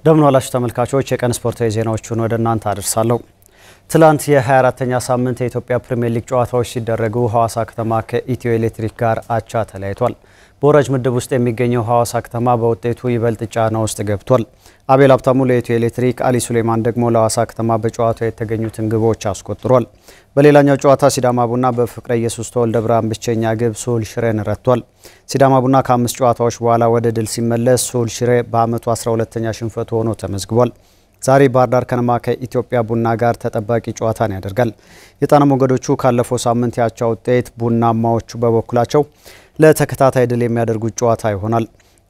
እንደምን ዋላችሁ ተመልካቾች የቀን ስፖርታዊ ዜናዎችን ወደ እናንተ አደርሳለሁ። ትላንት የ24ኛ ሳምንት የኢትዮጵያ ፕሪሚየር ሊግ ጨዋታዎች ሲደረጉ ሐዋሳ ከተማ ከኢትዮ ኤሌክትሪክ ጋር አቻ ተለያይቷል። በወራጅ ምድብ ውስጥ የሚገኘው ሐዋሳ ከተማ በውጤቱ ይበልጥ ጫና ውስጥ ገብቷል። አቤል ሀብታሙ ለኢትዮ ኤሌክትሪክ፣ አሊ ሱሌማን ደግሞ ለሐዋሳ ከተማ በጨዋታው የተገኙትን ግቦች አስቆጥሯል። በሌላኛው ጨዋታ ሲዳማ ቡና በፍቅረ ኢየሱስ ተወልደ ብርሃን ብቸኛ ግብ ሱል ሽሬን ረቷል። ሲዳማ ቡና ከ5 ጨዋታዎች በኋላ ወደ ድል ሲመለስ ሱል ሽሬ በአመቱ 12ኛ ሽንፈቱ ሆኖ ተመዝግቧል። ዛሬ ባህር ዳር ከነማ ከኢትዮጵያ ቡና ጋር ተጠባቂ ጨዋታን ያደርጋል። የጣና ሞገዶቹ ካለፈው ሳምንት ያቻ ውጤት ቡናማዎቹ በበኩላቸው ለተከታታይ ድል የሚያደርጉት ጨዋታ ይሆናል።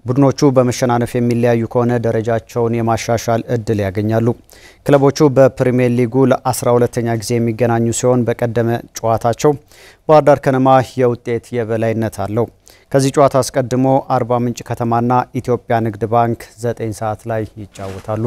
ቡድኖቹ በመሸናነፍ የሚለያዩ ከሆነ ደረጃቸውን የማሻሻል እድል ያገኛሉ። ክለቦቹ በፕሪሚየር ሊጉ ለ12ኛ ጊዜ የሚገናኙ ሲሆን በቀደመ ጨዋታቸው ባህር ዳር ከነማ የውጤት የበላይነት አለው። ከዚህ ጨዋታ አስቀድሞ አርባ ምንጭ ከተማና ኢትዮጵያ ንግድ ባንክ 9 ሰዓት ላይ ይጫወታሉ።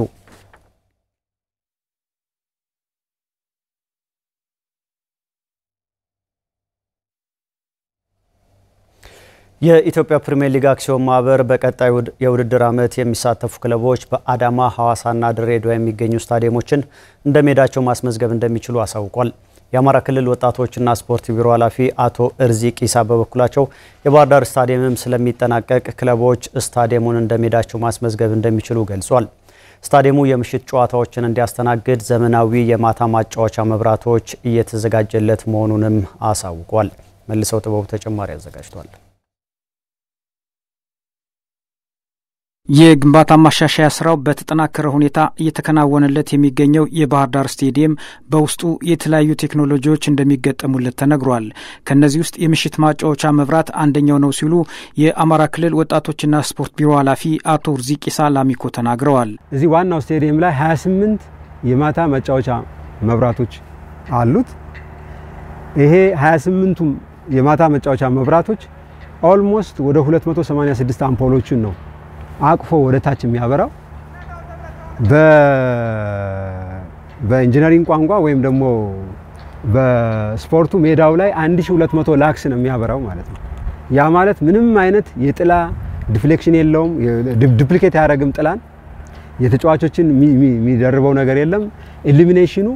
የኢትዮጵያ ፕሪሚየር ሊግ አክሲዮን ማህበር በቀጣይ የውድድር ዓመት የሚሳተፉ ክለቦች በአዳማ፣ ሐዋሳና ድሬዳዋ የሚገኙ ስታዲየሞችን እንደሜዳቸው ማስመዝገብ እንደሚችሉ አሳውቋል። የአማራ ክልል ወጣቶችና ስፖርት ቢሮ ኃላፊ አቶ እርዚቅ ኢሳ በበኩላቸው የባህር ዳር ስታዲየምም ስለሚጠናቀቅ ክለቦች ስታዲየሙን እንደሜዳቸው ማስመዝገብ እንደሚችሉ ገልጿል። ስታዲየሙ የምሽት ጨዋታዎችን እንዲያስተናግድ ዘመናዊ የማታ ማጫወቻ መብራቶች እየተዘጋጀለት መሆኑንም አሳውቋል። መልሰው ጥበቡ ተጨማሪ አዘጋጅቷል። የግንባታ ማሻሻያ ስራው በተጠናከረ ሁኔታ እየተከናወነለት የሚገኘው የባህር ዳር ስቴዲየም በውስጡ የተለያዩ ቴክኖሎጂዎች እንደሚገጠሙለት ተነግሯል። ከነዚህ ውስጥ የምሽት ማጫወቻ መብራት አንደኛው ነው ሲሉ የአማራ ክልል ወጣቶችና ስፖርት ቢሮ ኃላፊ አቶ እርዚቅ ኢሳ ላሚኮ ተናግረዋል። እዚህ ዋናው ስቴዲየም ላይ 28 የማታ ማጫወቻ መብራቶች አሉት። ይሄ 28ቱም የማታ ማጫወቻ መብራቶች ኦልሞስት ወደ 286 አምፖሎችን ነው አቅፎ ወደ ታች የሚያበራው። በኢንጂነሪንግ ቋንቋ ወይም ደግሞ በስፖርቱ ሜዳው ላይ 1200 ላክስ ነው የሚያበራው ማለት ነው። ያ ማለት ምንም አይነት የጥላ ዲፍሌክሽን የለውም። ዱፕሊኬት ያደረግም ጥላን የተጫዋቾችን የሚደርበው ነገር የለም። ኢሉሚኔሽኑ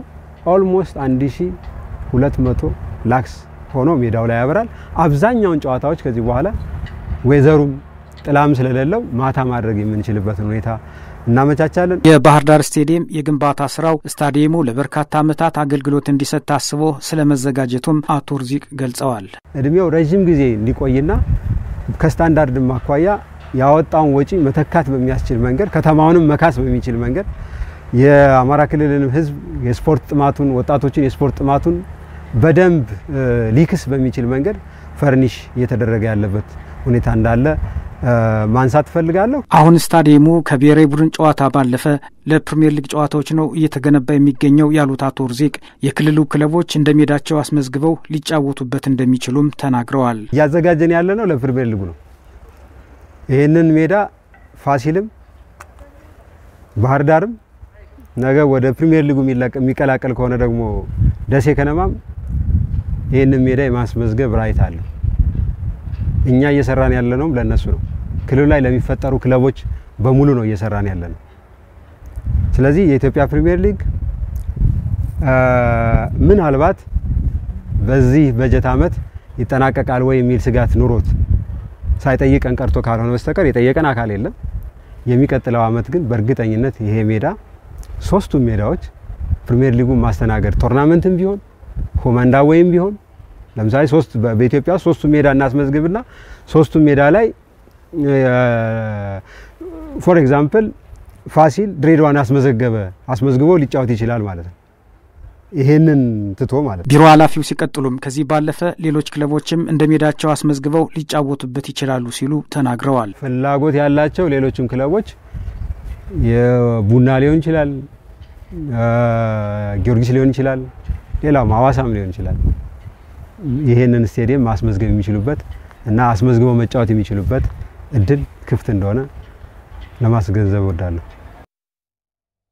ኦልሞስት 1200 ላክስ ሆኖ ሜዳው ላይ ያበራል። አብዛኛውን ጨዋታዎች ከዚህ በኋላ ዌዘሩም ጥላም ስለሌለው ማታ ማድረግ የምንችልበትን ሁኔታ እናመቻቻለን። የባህር ዳር ስቴዲየም የግንባታ ስራው ስታዲየሙ ለበርካታ ዓመታት አገልግሎት እንዲሰጥ ታስቦ ስለመዘጋጀቱም አቶ እርዚቅ ገልጸዋል። እድሜው ረጅም ጊዜ እንዲቆይና ከስታንዳርድ ማኳያ ያወጣውን ወጪ መተካት በሚያስችል መንገድ ከተማውንም መካስ በሚችል መንገድ የአማራ ክልልን ህዝብ የስፖርት ጥማቱን ወጣቶችን የስፖርት ጥማቱን በደንብ ሊክስ በሚችል መንገድ ፈርኒሽ እየተደረገ ያለበት ሁኔታ እንዳለ ማንሳት ፈልጋለሁ። አሁን ስታዲየሙ ከብሔራዊ ቡድን ጨዋታ ባለፈ ለፕሪሚየር ሊግ ጨዋታዎች ነው እየተገነባ የሚገኘው ያሉት አቶ እርዚቅ የክልሉ ክለቦች እንደሜዳቸው አስመዝግበው ሊጫወቱበት እንደሚችሉም ተናግረዋል። ያዘጋጀን ያለነው ለፕሪሚየር ሊጉ ነው። ይሄንን ሜዳ ፋሲልም ባህር ዳርም ነገ ወደ ፕሪሚየር ሊጉ የሚቀላቀል ከሆነ ደግሞ ደሴ ከነማም ይሄንን ሜዳ የማስመዝገብ ራይት አለ። እኛ እየሰራን ያለነው ለነሱ ነው። ክልሉ ላይ ለሚፈጠሩ ክለቦች በሙሉ ነው እየሰራን ያለነው። ስለዚህ የኢትዮጵያ ፕሪሚየር ሊግ ምናልባት በዚህ በጀት ዓመት ይጠናቀቃል ወይ የሚል ስጋት ኑሮት ሳይጠይቀን ቀርቶ ካልሆነ በስተቀር የጠየቀን አካል የለም። የሚቀጥለው ዓመት ግን በእርግጠኝነት ይሄ ሜዳ ሶስቱም ሜዳዎች ፕሪሚየር ሊጉን ማስተናገድ ቶርናመንትም ቢሆን ኮማንዳ ወይም ቢሆን ለምሳሌ በኢትዮጵያ ሶስቱ ሜዳ እናስመዝግብና ሶስቱ ሜዳ ላይ ፎር ኤግዛምፕል ፋሲል ድሬዳዋን አስመዝግቦ ሊጫወት ይችላል ማለት ነው። ይሄንን ትቶ ማለት ቢሮ ኃላፊው ሲቀጥሉም ከዚህ ባለፈ ሌሎች ክለቦችም እንደሜዳቸው አስመዝግበው ሊጫወቱበት ይችላሉ ሲሉ ተናግረዋል። ፍላጎት ያላቸው ሌሎችም ክለቦች የቡና ሊሆን ይችላል፣ ጊዮርጊስ ሊሆን ይችላል፣ ሌላም ሐዋሳም ሊሆን ይችላል ይሄንን ስቴዲየም ማስመዝገብ የሚችሉበት እና አስመዝግበው መጫወት የሚችሉበት እድል ክፍት እንደሆነ ለማስገንዘብ ወዳለሁ።